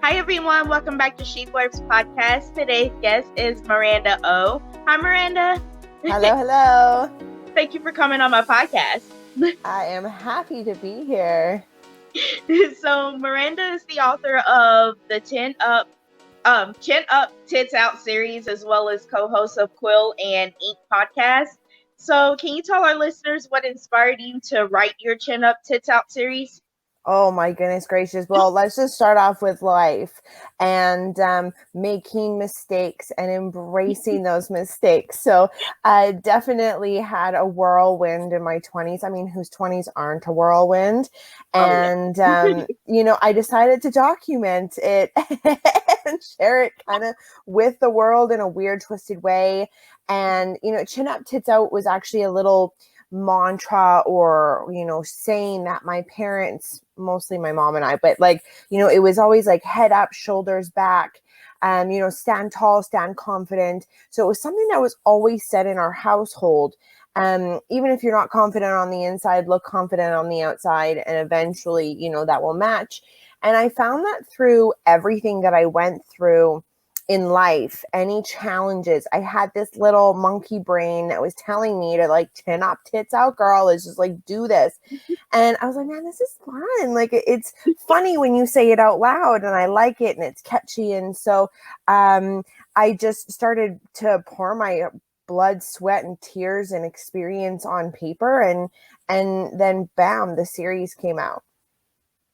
Hi everyone, welcome back to She Blurbs Podcast. Today's guest is Miranda O. Hi Miranda. Hello. Thank you for coming on my podcast. I am happy to be here. So Miranda is the author of the Chin Up Tits Out series, as well as co-host of Quill and Ink podcast. So can you tell our listeners what inspired you to write your Chin Up Tits Out series? Oh my goodness gracious. Well, let's just start off with life and making mistakes and embracing those mistakes. So I definitely had a whirlwind in my 20s. I mean, whose 20s aren't a whirlwind? And, I decided to document it and share it kind of with the world in a weird, twisted way. And, Chin Up Tits Out was actually a little mantra or saying that my parents, mostly my mom and I, but it was always like head up, shoulders back, stand tall, stand confident. So it was something that was always said in our household. Even if you're not confident on the inside, look confident on the outside, and eventually that will match. And I found that through everything that I went through in life, any challenges, I had this little monkey brain that was telling me to chin up, tits out, girl. It's just do this. And I was like, man, this is fun. It's funny when you say it out loud, and I like it, and it's catchy. And so I just started to pour my blood, sweat, and tears and experience on paper. And then bam, the series came out.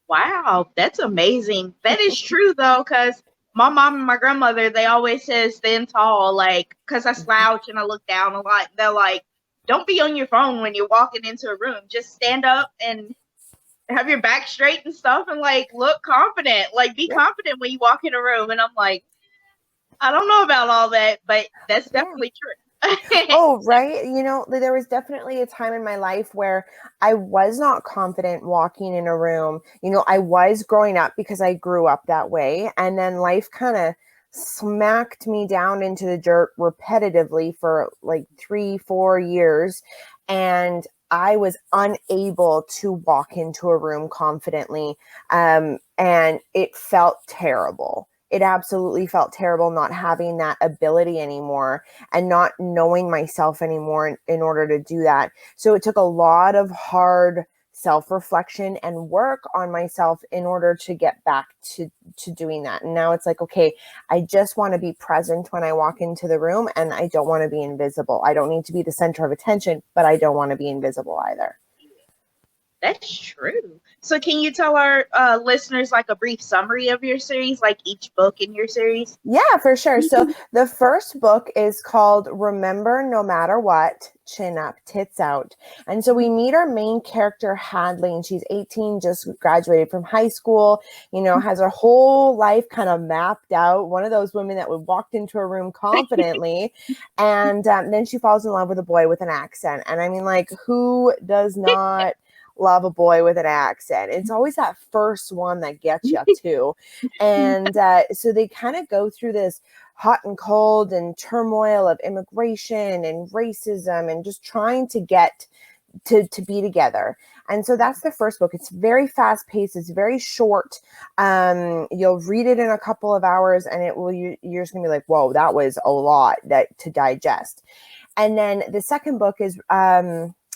Wow, that's amazing. That is true though, because my mom and my grandmother, they always say stand tall, because I slouch and I look down a lot. They're like, don't be on your phone when you're walking into a room. Just stand up and have your back straight and stuff, and look confident. Be confident when you walk in a room. And I'm like, I don't know about all that, but that's definitely true. Oh, right. There was definitely a time in my life where I was not confident walking in a room. I was growing up because I grew up that way. And then life kind of smacked me down into the dirt repetitively for 3-4 years. And I was unable to walk into a room confidently. And it felt terrible. It absolutely felt terrible not having that ability anymore and not knowing myself anymore in order to do that. So it took a lot of hard self-reflection and work on myself in order to get back to doing that. And now it's okay, I just want to be present when I walk into the room, and I don't want to be invisible. I don't need to be the center of attention, but I don't want to be invisible either. That's true. So can you tell our listeners a brief summary of your series, each book in your series? Yeah, for sure. So the first book is called Remember No Matter What, Chin Up Tits Out. And so we meet our main character, Hadley, and she's 18, just graduated from high school, has her whole life kind of mapped out. One of those women that would walk into a room confidently. And then she falls in love with a boy with an accent. And I mean, who does not love a boy with an accent? It's always that first one that gets you too. And so they kind of go through this hot and cold and turmoil of immigration and racism and just trying to get to be together. And so that's the first book. It's very fast paced. It's very short. You'll read it in a couple of hours, and you're just gonna be like, whoa, that was a lot to digest. And then the second book is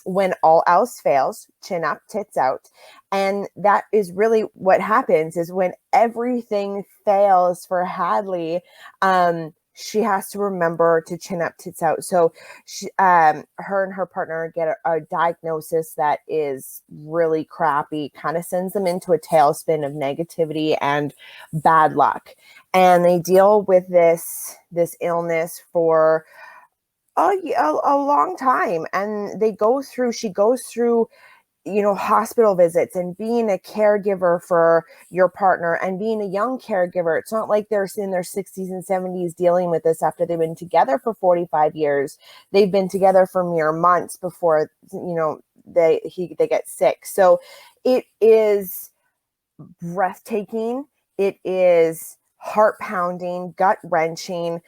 When All Else Fails, Chin Up, Tits Out. And that is really what happens is when everything fails for Hadley, she has to remember to chin up, tits out. So she, her and her partner get a diagnosis that is really crappy, kind of sends them into a tailspin of negativity and bad luck. And they deal with this illness for a long time. And she goes through, hospital visits and being a caregiver for your partner and being a young caregiver. It's not like they're in their 60s and 70s dealing with this after they've been together for 45 years. They've been together for mere months before, they get sick. So it is breathtaking. It is heart pounding, gut wrenching,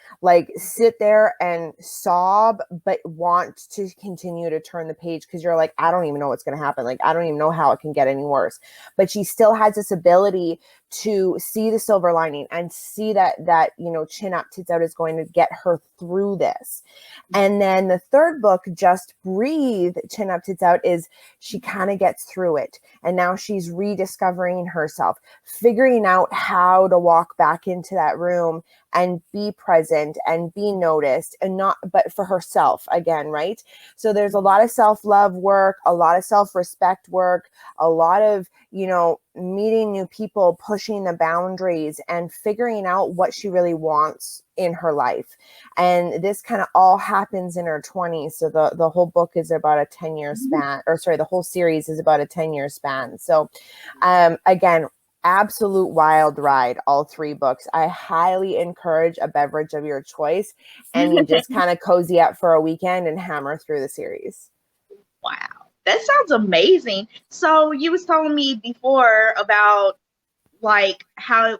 sit there and sob, but want to continue to turn the page because you're like, I don't even know what's going to happen. I don't even know how it can get any worse. But she still has this ability to see the silver lining and see that you know, Chin Up Tits Out is going to get her through this. And then the third book, Just Breathe, Chin Up Tits Out, is she kind of gets through it. And now she's rediscovering herself, figuring out how to walk back into that room and be present and be noticed, and not, but for herself again, right? So there's a lot of self-love work, a lot of self-respect work, a lot of, you know, meeting new people, pushing the boundaries and figuring out what she really wants in her life. And this kind of all happens in her 20s. So the whole book is about a 10-year span, or sorry, the whole series is about a 10-year span. So again, absolute wild ride, all three books. I highly encourage a beverage of your choice, and you just kind of cozy up for a weekend and hammer through the series. Wow, that sounds amazing. So you was telling me before about like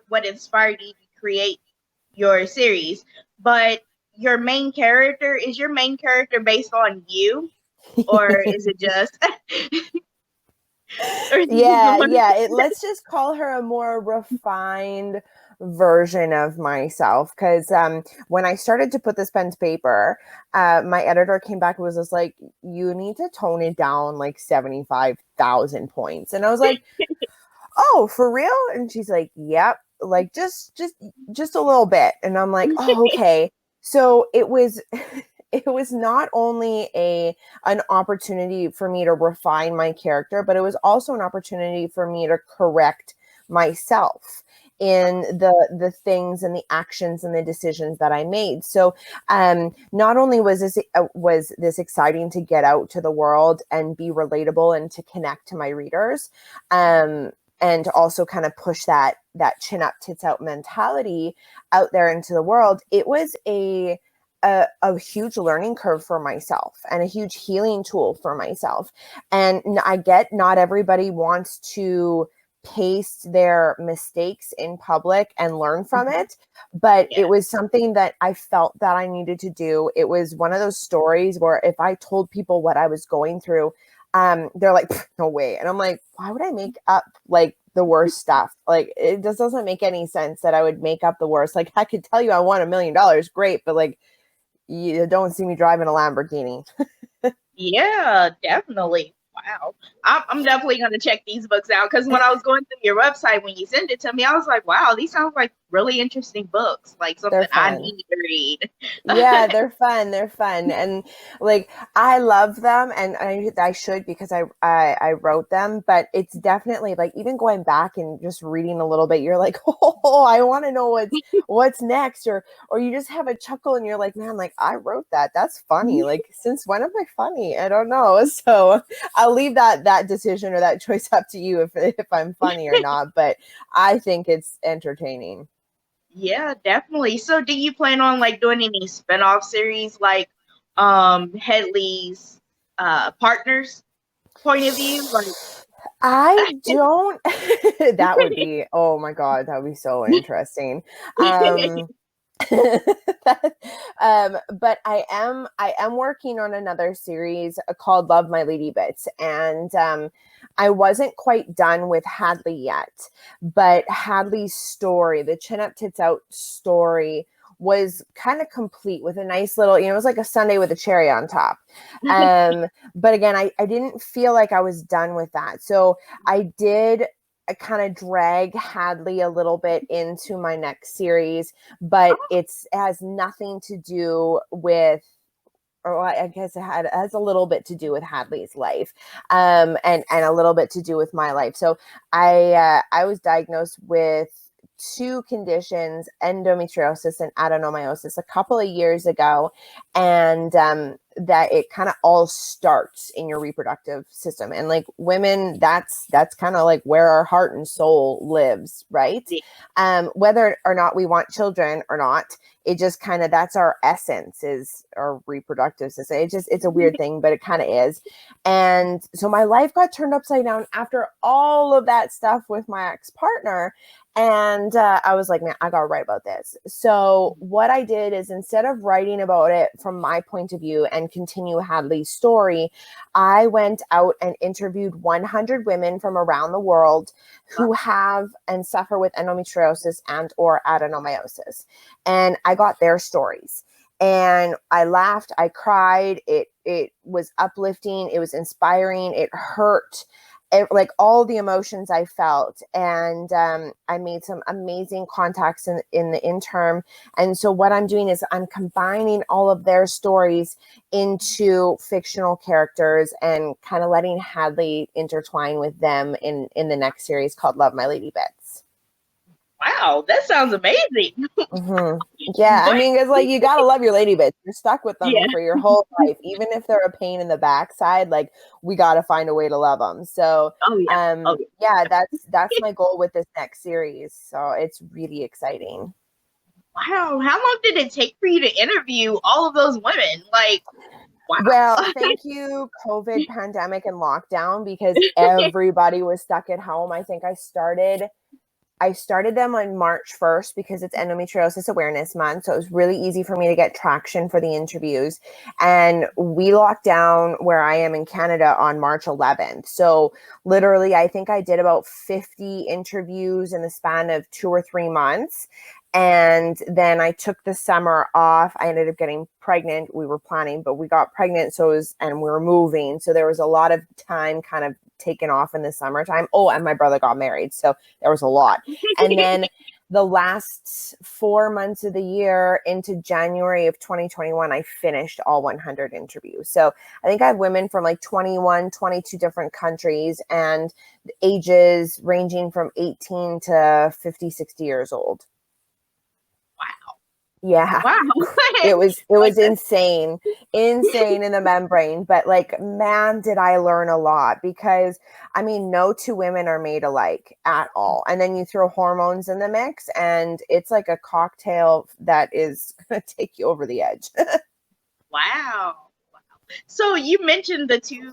what inspired you to create your series, but is your main character based on you, or is it just Yeah. Let's just call her a more refined version of myself, because when I started to put this pen to paper, my editor came back and was just like, you need to tone it down like 75,000 points. And I was like, oh, for real? And she's like, yep, like just a little bit. And I'm like, oh, okay. So it was it was not only an opportunity for me to refine my character, but it was also an opportunity for me to correct myself in the things and the actions and the decisions that I made. So not only was this exciting to get out to the world and be relatable and to connect to my readers, and also kind of push that chin up, tits out mentality out there into the world, it was a huge learning curve for myself and a huge healing tool for myself. And I get not everybody wants to paste their mistakes in public and learn from it, but it was something that I felt that I needed to do. It was one of those stories where if I told people what I was going through, they're like, no way. And I'm like, why would I make up like the worst stuff? Like, it just doesn't make any sense that I would make up the worst. Like, I could tell you I won $1 million, great, but like, you don't see me driving a Lamborghini. Yeah, definitely. Wow. I'm definitely going to check these books out, because when I was going through your website, when you sent it to me, I was like, wow, these sound like really interesting books, like something I need to read. Yeah, they're fun. They're fun. And like, I love them, and I should, because I wrote them, but it's definitely like, even going back and just reading a little bit, you're like, oh, I want to know what's next, or you just have a chuckle and you're like, man, like, I wrote that. That's funny. Like, since when am I funny? I don't know. So I'll leave that decision or that choice up to you if I'm funny or not, but I think it's entertaining. Yeah, definitely. So do you plan on like doing any spinoff series, like Headley's partners point of view? Like, I don't. That would be, oh my God, that would be so interesting. But I am working on another series called Love My Lady Bits, and I wasn't quite done with Hadley yet, but Hadley's story, the Chin Up Tits Out story, was kind of complete with a nice little, it was like a sundae with a cherry on top. But again, I didn't feel like I was done with that. So I did kind of drag Hadley a little bit into my next series, but it has nothing to do with, or I guess it has a little bit to do with Hadley's life, and a little bit to do with my life. So I was diagnosed with two conditions, endometriosis and adenomyosis, a couple of years ago, and that it kind of all starts in your reproductive system. And like, women, that's kind of like where our heart and soul lives, right? Whether or not we want children or not, it just kind of, that's our essence, is our reproductive system. It's a weird thing, but it kind of is. And so my life got turned upside down after all of that stuff with my ex-partner. And I was like, man, I got to write about this. So what I did is, instead of writing about it from my point of view and and continue Hadley's story, I went out and interviewed 100 women from around the world who have and suffer with endometriosis and or adenomyosis. And I got their stories. And I laughed, I cried, it was uplifting, it was inspiring, it hurt, like all the emotions I felt. And I made some amazing contacts in the interim. And so what I'm doing is I'm combining all of their stories into fictional characters and kind of letting Hadley intertwine with them in the next series called Love My Lady Bits. Wow, that sounds amazing. Mm-hmm. Yeah, I mean, it's like you gotta love your lady bits. You're stuck with them for your whole life, even if they're a pain in the backside. Like we gotta find a way to love them. So, yeah, that's my goal with this next series. So it's really exciting. Wow, how long did it take for you to interview all of those women? Like, wow. Well, thank you, COVID pandemic and lockdown, because everybody was stuck at home. I think I started them on March 1st because it's Endometriosis Awareness Month. So it was really easy for me to get traction for the interviews. And we locked down where I am in Canada on March 11th. So literally, I think I did about 50 interviews in the span of 2 or 3 months. And then I took the summer off. I ended up getting pregnant. We were planning, but we got pregnant. And we were moving. So there was a lot of time kind of taken off in the summertime. Oh, and my brother got married. So there was a lot. And then the last 4 months of the year into January of 2021, I finished all 100 interviews. So I think I have women from like 21, 22 different countries and ages ranging from 18 to 50, 60 years old. Yeah. Wow. It was insane in the membrane. But like, man, did I learn a lot, because I mean, no two women are made alike at all. And then you throw hormones in the mix and it's like a cocktail that is going to take you over the edge. Wow. So you mentioned the two,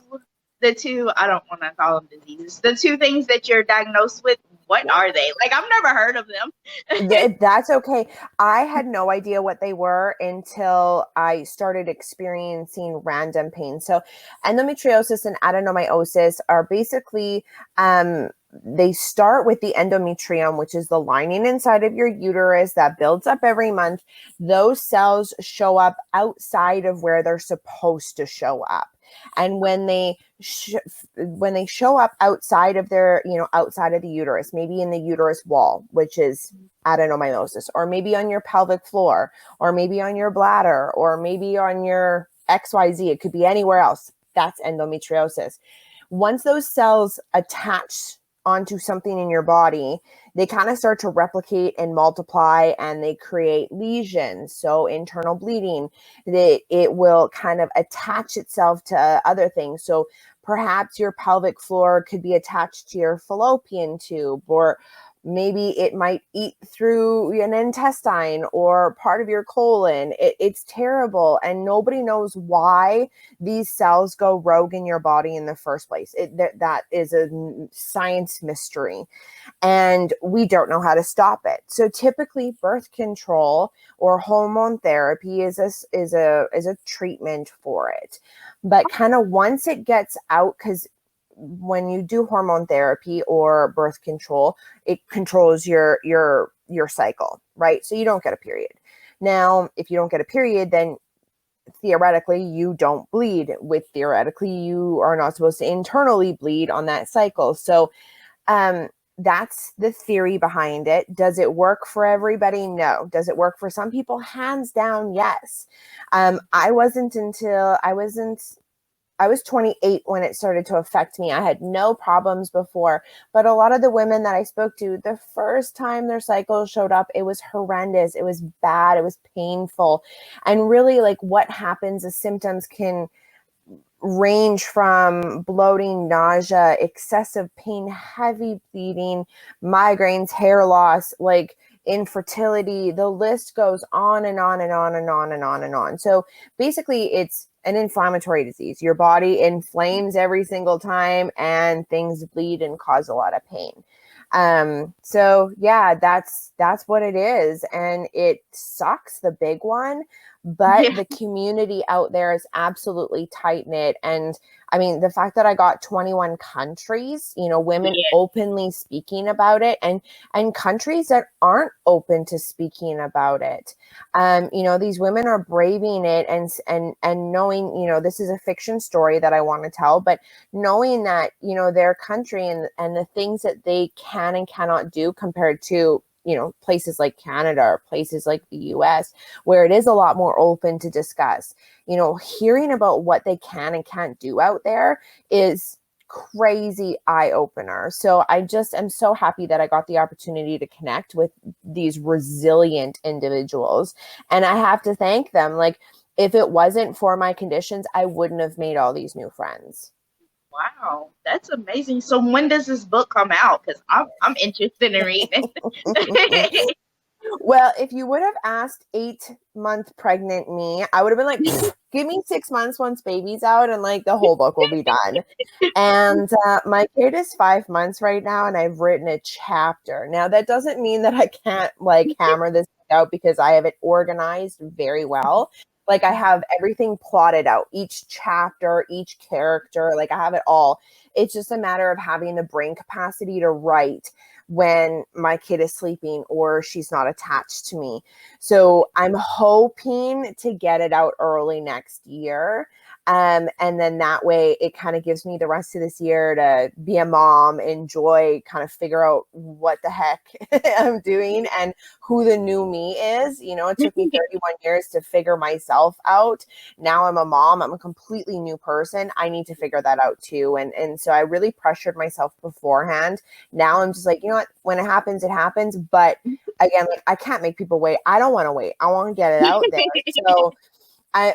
I don't want to call them diseases, the two things that you're diagnosed with. What are they? Like, I've never heard of them. That's okay. I had no idea what they were until I started experiencing random pain. So endometriosis and adenomyosis are basically, they start with the endometrium, which is the lining inside of your uterus that builds up every month. Those cells show up outside of where they're supposed to show up. And when they show up outside of their, outside of the uterus, maybe in the uterus wall, which is adenomyosis, or maybe on your pelvic floor, or maybe on your bladder, or maybe on your XYZ, it could be anywhere else. That's endometriosis. Once those cells attach onto something in your body, they kind of start to replicate and multiply, and they create lesions. So internal bleeding, it will kind of attach itself to other things. So perhaps your pelvic floor could be attached to your fallopian tube, or maybe it might eat through an intestine or part of your colon. It's terrible. And nobody knows why these cells go rogue in your body in the first place. That is a science mystery. And we don't know how to stop it. So typically birth control or hormone therapy is a treatment for it. But kind of once it gets out, because when you do hormone therapy or birth control, it controls your cycle, right? So you don't get a period. Now, if you don't get a period, then theoretically you don't bleed. Theoretically, you are not supposed to internally bleed on that cycle. So that's the theory behind it. Does it work for everybody? No. Does it work for some people? Hands down, yes. I was 28 when it started to affect me. I had no problems before, but a lot of the women that I spoke to, the first time their cycle showed up, it was horrendous. It was bad. It was painful. And really, like, what happens, the symptoms can range from bloating, nausea, excessive pain, heavy bleeding, migraines, hair loss, like infertility. The list goes on and on and on and on and on and on. So basically, it's an inflammatory disease. Your body inflames every single time and things bleed and cause a lot of pain. So yeah, that's what it is. And it sucks, the big one. but the community out there is absolutely tight knit. And I mean, the fact that I got 21 countries, women openly speaking about it, and countries that aren't open to speaking about it. These women are braving it and knowing, this is a fiction story that I want to tell, but knowing that, their country and the things that they can and cannot do compared to, places like Canada or places like the US, where it is a lot more open to discuss. Hearing about what they can and can't do out there is crazy eye opener. So I just am so happy that I got the opportunity to connect with these resilient individuals. And I have to thank them. Like, if it wasn't for my conditions, I wouldn't have made all these new friends. Wow, that's amazing. So when does this book come out? Because I'm interested in reading. Well, if you would have asked 8-month pregnant me, I would have been like, give me 6 months once baby's out and like the whole book will be done. And my kid is 5 months right now and I've written a chapter. Now, that doesn't mean that I can't like hammer this out because I have it organized very well. Like, I have everything plotted out, each chapter, each character, like I have it all. It's just a matter of having the brain capacity to write when my kid is sleeping or she's not attached to me. So I'm hoping to get it out early next year. And then that way it kind of gives me the rest of this year to be a mom, enjoy, kind of figure out what the heck I'm doing and who the new me is. It took me 31 years to figure myself out. Now I'm a mom. I'm a completely new person. I need to figure that out too. And so I really pressured myself beforehand. Now I'm just like, you know what? When it happens, it happens. But again, like, I can't make people wait. I don't want to wait. I want to get it out there. So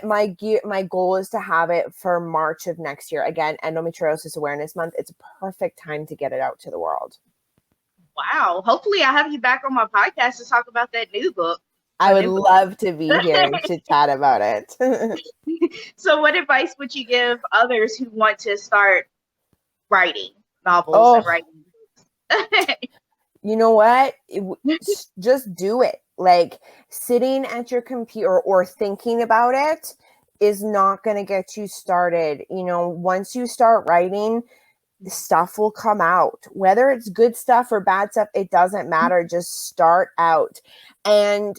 my goal is to have it for March of next year. Again, Endometriosis Awareness Month. It's a perfect time to get it out to the world. Wow. Hopefully I'll have you back on my podcast to talk about that new book. I would love to be here to chat about it. So what advice would you give others who want to start writing novels and writing? You know what? Just do it. Like, sitting at your computer or thinking about it is not going to get you started. Once you start writing, stuff will come out. Whether it's good stuff or bad stuff, it doesn't matter. Just start out and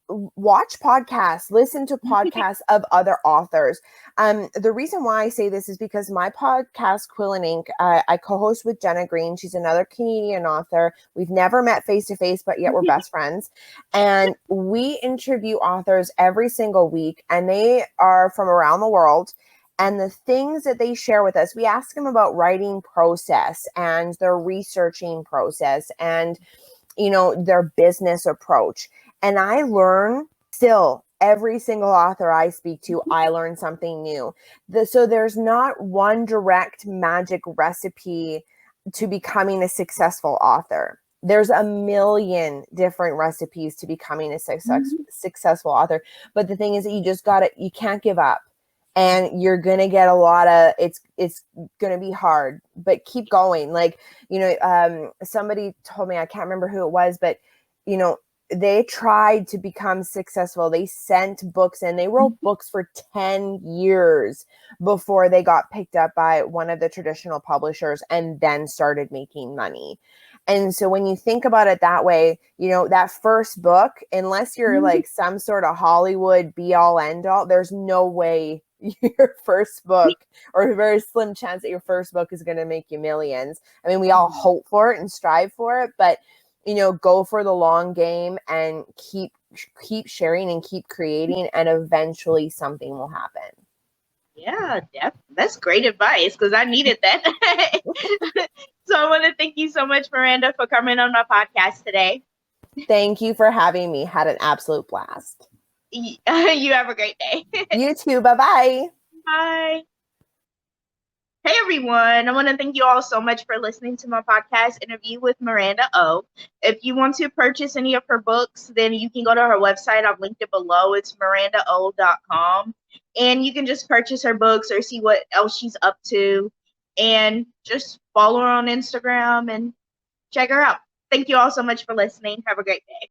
watch podcasts, listen to podcasts of other authors. The reason why I say this is because my podcast, Quill and Ink, I co-host with Jenna Green. She's another Canadian author. We've never met face to face, but yet we're best friends. And we interview authors every single week, and they are from around the world. And the things that they share with us, we ask them about writing process and their researching process and, their business approach. And I learn still, every single author I speak to, I learn something new. So there's not one direct magic recipe to becoming a successful author. There's a million different recipes to becoming a successful author. But the thing is that you can't give up. And you're going to get a lot of, it's going to be hard, but keep going. Like, somebody told me, I can't remember who it was, but, they tried to become successful. They sent books and they wrote books for 10 years before they got picked up by one of the traditional publishers and then started making money. And so when you think about it that way, that first book, unless you're like some sort of Hollywood be all end all, there's no way your first book, or a very slim chance that your first book is going to make you millions. I mean, we all hope for it and strive for it, but go for the long game and keep sharing and keep creating, and eventually something will happen. Yeah, that's great advice because I needed that. So I want to thank you so much, Miranda, for coming on my podcast today. Thank you for having me. Had an absolute blast. You have a great day. You too. Bye-bye. Bye. Hey everyone, I want to thank you all so much for listening to my podcast interview with Miranda O. If you want to purchase any of her books, then you can go to her website. I've linked it below. It's mirandao.com. And you can just purchase her books or see what else she's up to. And just follow her on Instagram and check her out. Thank you all so much for listening. Have a great day.